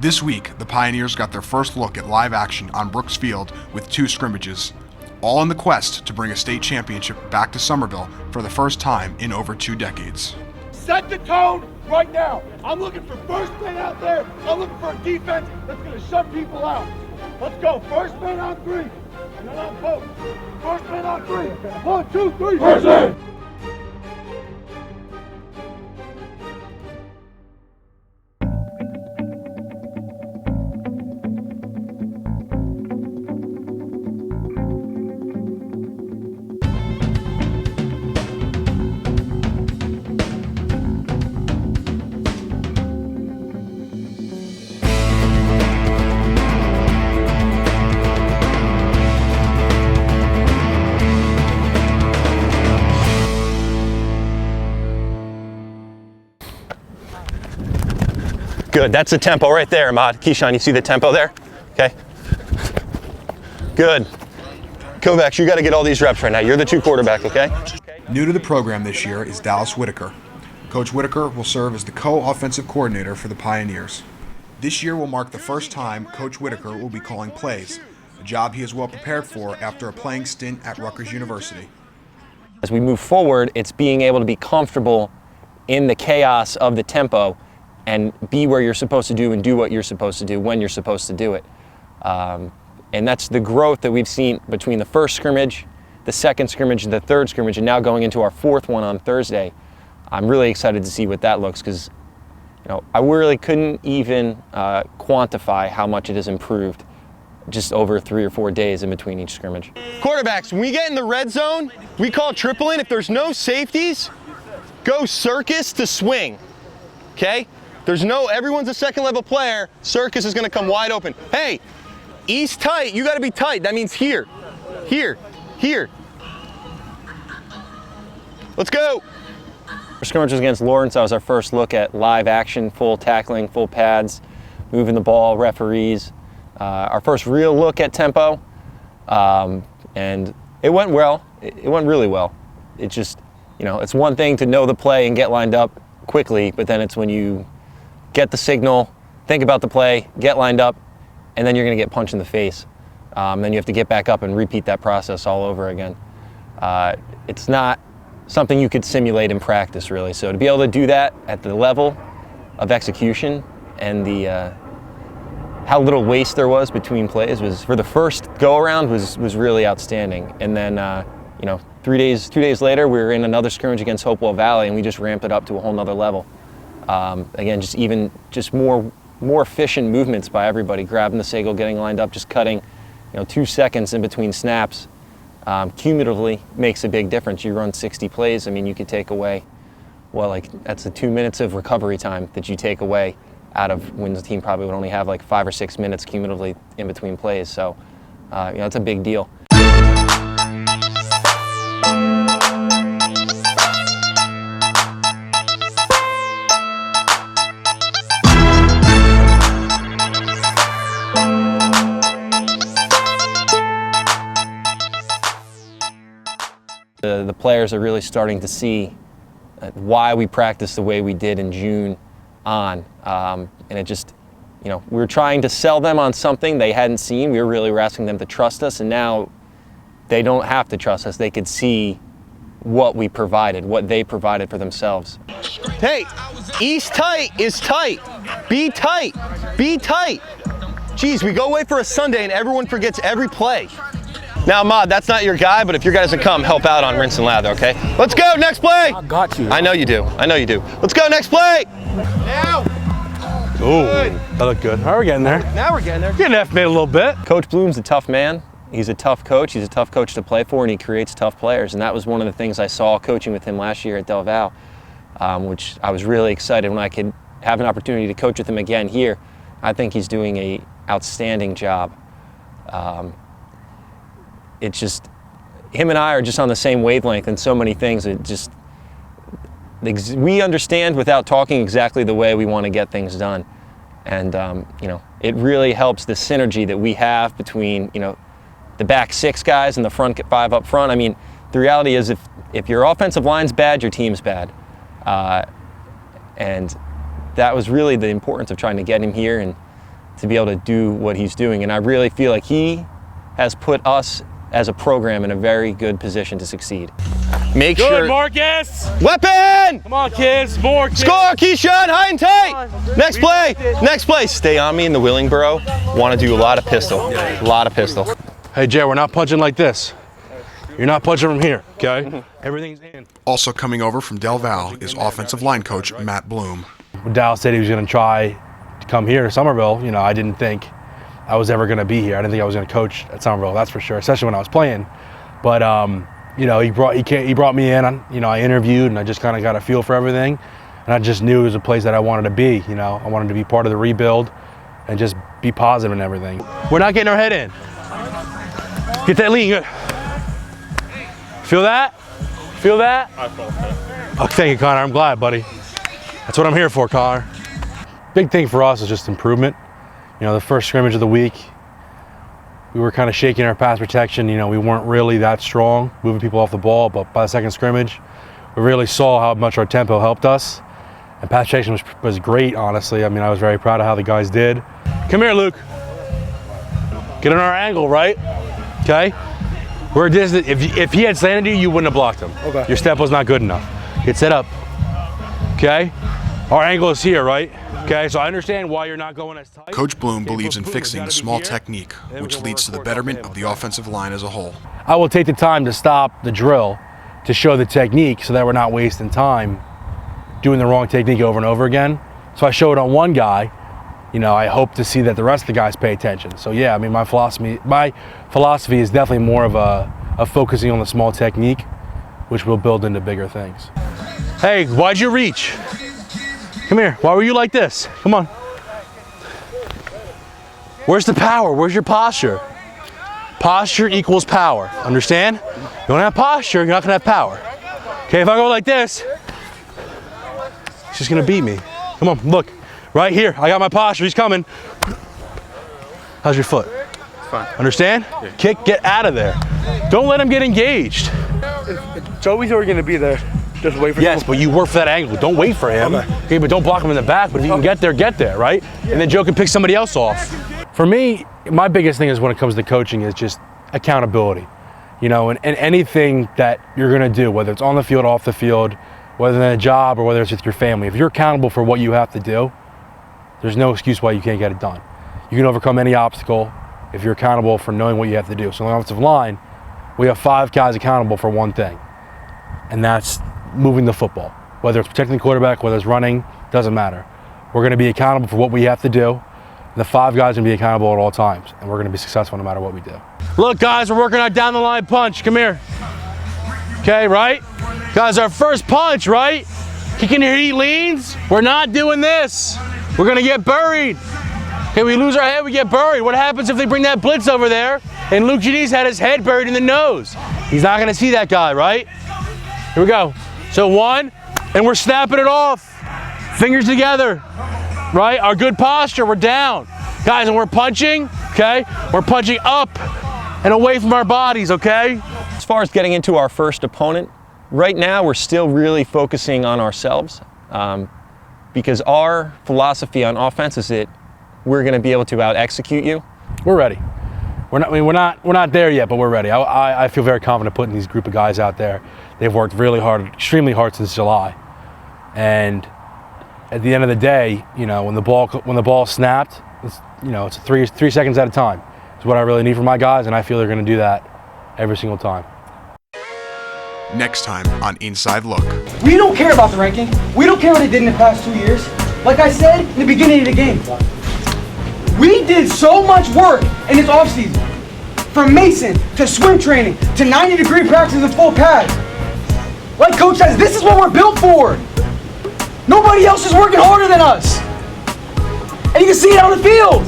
This week, the Pioneers got their first look at live action on Brooks Field with 2 scrimmages, all in the quest to bring a state championship back to Somerville for the first time in over 2 decades. Set the tone right now. I'm looking for first man out there. I'm looking for a defense that's going to shut people out. Let's go. First man on 3. And then on post. First man on 3. 1, 2, 3. First man. Good, that's the tempo right there, Ahmad. Keyshawn, you see the tempo there? Okay. Good. Kovacs, you got to get all these reps right now. You're the 2 quarterback, okay? New to the program this year is Dallas Whitaker. Coach Whitaker will serve as the co-offensive coordinator for the Pioneers. This year will mark the first time Coach Whitaker will be calling plays, a job he is well prepared for after a playing stint at Rutgers University. As we move forward, it's being able to be comfortable in the chaos of the tempo and be where you're supposed to do and do what you're supposed to do when you're supposed to do it. And that's the growth that we've seen between the first scrimmage, the second scrimmage, the third scrimmage, and now going into our 4th one on Thursday. I'm really excited to see what that looks, because I really couldn't even quantify how much it has improved just over 3 or 4 days in between each scrimmage. Quarterbacks, when we get in the red zone, we call tripling. If there's no safeties, go circus to swing, okay? Everyone's a second level player. Circus is gonna come wide open. Hey, east tight, you gotta be tight. That means here, here, here. Let's go. Our scrimmage was against Lawrence. That was our first look at live action, full tackling, full pads, moving the ball, referees. Our first real look at tempo. And it went well. It went really well. It's just, it's one thing to know the play and get lined up quickly, but then it's when you get the signal, think about the play, get lined up, and then you're going to get punched in the face. Then you have to get back up and repeat that process all over again. It's not something you could simulate in practice, really. So to be able to do that at the level of execution and the how little waste there was between plays was, for the first go-around, was really outstanding. And then, 2 days later, we were in another scrimmage against Hopewell Valley, and we just ramped it up to a whole nother level. Again, just more efficient movements by everybody, grabbing the signal, getting lined up, just cutting, 2 seconds in between snaps. Cumulatively makes a big difference. You run 60 plays, you could take away, that's the 2 minutes of recovery time that you take away out of when the team probably would only have 5 or 6 minutes cumulatively in between plays. So, it's a big deal. The players are really starting to see why we practice the way we did in June on. And it just, we were trying to sell them on something they hadn't seen. We were asking them to trust us, and now they don't have to trust us. They could see what we provided, what they provided for themselves. Hey, east tight is tight. Be tight. Be tight. Geez, we go away for a Sunday and everyone forgets every play. Now, Ahmad, that's not your guy, but if your guy doesn't come, help out on rinse and lather, okay? Let's go, next play! I got you. I know you do. I know you do. Let's go, next play! Now! Ooh, that looked good. All right, we're getting there. Now we're getting there. Getting estimated a little bit. Coach Bloom's a tough man. He's a tough coach. He's a tough coach to play for, and he creates tough players. And that was one of the things I saw coaching with him last year at Del Val, which I was really excited when I could have an opportunity to coach with him again here. I think he's doing an outstanding job. It's just, him and I are just on the same wavelength in so many things. We understand without talking exactly the way we want to get things done. And, it really helps the synergy that we have between, the back 6 guys and the front 5 up front. The reality is if your offensive line's bad, your team's bad. And that was really the importance of trying to get him here. And to be able to do what he's doing. And I really feel like he has put us as a program in a very good position to succeed. Make Good, sure. Marcus! Weapon! Come on, kids. More kids. Score, Keyshawn, high and tight. Next play, next play. Stay on me in the Willingboro. Want to do a lot of pistol, a lot of pistol. Hey, Jay, we're not punching like this. You're not punching from here, okay? Everything's in. Also coming over from Del Val is offensive line coach Matt Bloom. When Dallas said he was going to try to come here to Somerville, you know, I didn't think I was ever going to be here. I didn't think I was going to coach at Somerville, that's for sure, especially when I was playing. But, you know, he brought me in, you know, I interviewed and I just kind of got a feel for everything. And I just knew it was a place that I wanted to be, you know. I wanted to be part of the rebuild and just be positive and everything. We're not getting our head in. Get that lean, good. Feel that? Feel that? I felt that. Oh, thank you, Connor. I'm glad, buddy. That's what I'm here for, Connor. Big thing for us is just improvement. You know, the first scrimmage of the week, we were kind of shaking our pass protection. You know, we weren't really that strong, moving people off the ball, but by the second scrimmage, we really saw how much our tempo helped us. And pass protection was great, honestly. I mean, I was very proud of how the guys did. Come here, Luke. Get on our angle, right? Okay? We're distant. If he had slanted you, you wouldn't have blocked him. Okay. Your step was not good enough. Get set up. Okay? Our angle is here, right? Okay, so I understand why you're not going as tight. Coach Bloom believes in fixing the small technique, which leads to the betterment of the offensive line as a whole. I will take the time to stop the drill to show the technique so that we're not wasting time doing the wrong technique over and over again. So I show it on one guy. You know, I hope to see that the rest of the guys pay attention. So yeah, I mean, my philosophy is definitely more of focusing on the small technique, which will build into bigger things. Hey, why'd you reach? Come here. Why were you like this? Come on. Where's the power? Where's your posture? Posture equals power. Understand? You don't have posture, you're not gonna have power. Okay, if I go like this, she's gonna beat me. Come on, look. Right here, I got my posture, he's coming. How's your foot? Fine. Understand? Yeah. Kick, get out of there. Don't let him get engaged. Joey's already gonna be there. Just wait for him. Yes, but you work for that angle. Don't wait for him. Okay, but don't block him in the back. But if you can get there, right? And then Joe can pick somebody else off. For me, my biggest thing is when it comes to coaching is just accountability. You know, and anything that you're gonna do, whether it's on the field, off the field, whether it's a job or whether it's with your family, if you're accountable for what you have to do, there's no excuse why you can't get it done. You can overcome any obstacle if you're accountable for knowing what you have to do. So on the offensive line, we have 5 guys accountable for one thing, and that's moving the football. Whether it's protecting the quarterback, whether it's running, doesn't matter. We're gonna be accountable for what we have to do, and the 5 guys are gonna be accountable at all times, and we're gonna be successful no matter what we do. Look, guys, we're working our down the line punch. Come here. Okay, right? Guys, our first punch, right? Kicking here, he leans. We're not doing this. We're gonna get buried. Okay, we lose our head, we get buried. What happens if they bring that blitz over there and Luke Janice had his head buried in the nose? He's not gonna see that guy, right? Here we go. So 1, and we're snapping it off. Fingers together, right? Our good posture, we're down. Guys, and we're punching, okay? We're punching up and away from our bodies, okay? As far as getting into our first opponent, right now we're still really focusing on ourselves because our philosophy on offense is that we're going to be able to out-execute you. We're ready. We're not there yet, but we're ready. I feel very confident putting these group of guys out there. They've worked really hard, extremely hard since July, and at the end of the day, you know, when the ball snapped, it's 3 seconds at a time. It's what I really need from my guys, and I feel they're going to do that every single time. Next time on Inside Look. We don't care about the ranking. We don't care what they did in the past 2 years. Like I said in the beginning of the game, we did so much work in this offseason. From Mason to swim training to 90-degree practice and full pads. Like Coach says, this is what we're built for. Nobody else is working harder than us. And you can see it on the field.